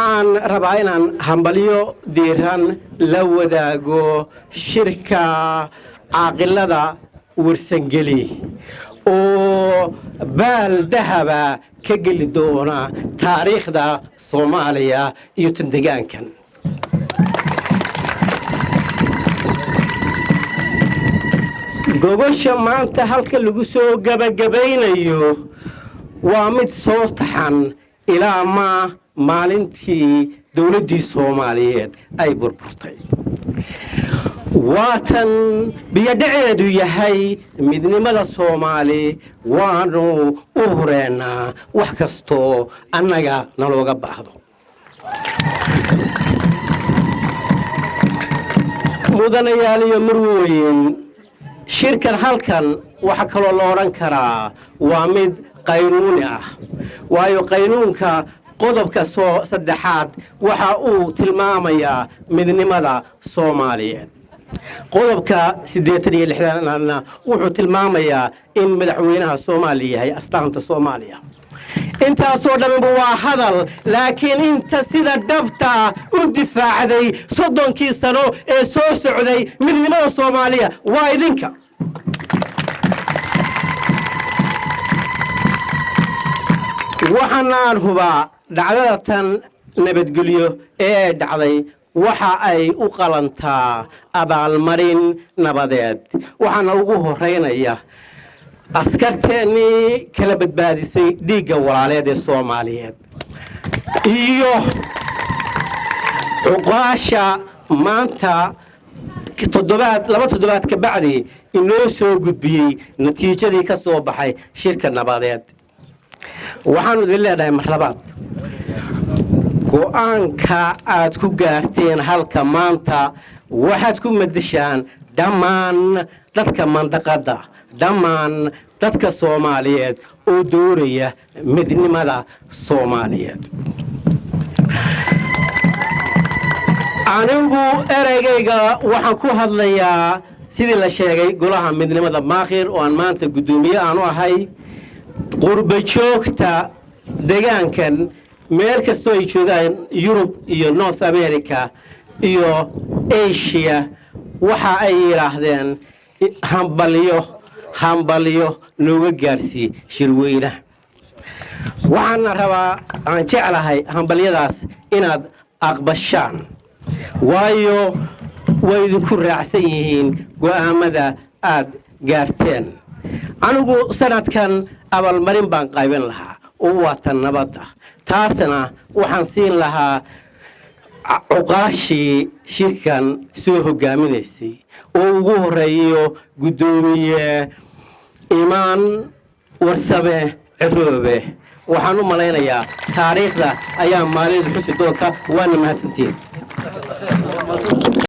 aan rabaa inaan hambalyo diiran la wadaago shirka caaqilada warsangeli oo baal dahaba ka geli doona taariikhda Soomaaliya iyo tan deegaankan. gogosha maanta halka lagu soo gabagabaynayo waa mid soo taxan ilaa maalintii dawladdii Soomaaliyeed ay burburtay. waatan biyadhaceedu yahay midnimada Soomaali waanu u horeynaa wax kasto annaga nalooga baahdo. mudanayaal iyo marweyn shirkan halkan waxa kaloo la oran karaa waa mid qaynuuni ah waayo qaynuunka qodobka saddexaad waxa uu tilmaamayaa midnimada Soomaaliyeed. qodobka 86 wuxuu tilmaamayaa in madaxweynaha Soomaaliya yahay astaanta Soomaaliya. intaasoo dhanba waa hadal laakiin inta sida dhabta u difaacday 30 sano ee soo socday midnimada Soomaaliya waa idinka. waxaan hubaa dhacdada tan nabadgelyo ee dhacday waxa ay u qalantaa abaalmarin nabadeed. waxaana ugu horeynaya askarteennii kala badbaadisay dhiigga walaaleed ee Soomaaliyeed iyo cuqaasha maanta laba toddobaad ka bacdi inoo soo gudbiyey natiijadii ka soo baxay shirka nabadeed. waxaanu idin leenahay marlabaad go'aanka aad ku gaarteen halka maanta waxaad ku madashaan dhammaan dadka mandaqada dhammaan dadka Soomaaliyeed oo dooraya midnimada Soomaaliyeed. anigu ereygayga waxaan ku hadlayaa sidii la sheegay golaha midnimada Maakhir oo aan maanta gudoomiye aan u ahay. qurba joogta deegaankan meel kasto ay joogaan Yurub iyo North America iyo Asia waxa ay yiraahdeen hambalyo nooga gaarsii shirweynaha. waxaan rabaa aan jeclahay hambalyadaas inaad aqbashaan waayo way idinku raacsan yihiin go'aamada aad gaarteen. anigu sanadkan abaalmarin baan qaybin lahaa oo waa tan nabadda. taasna waxaan siin lahaa cuqaashii shirkan soo hogaaminaysay oo ugu horeeyo gudoomiye imaan warsame ciroobe. waxaan u malaynayaa taariikhda ayaa maalin xusi doonta. waana mahadsantiin.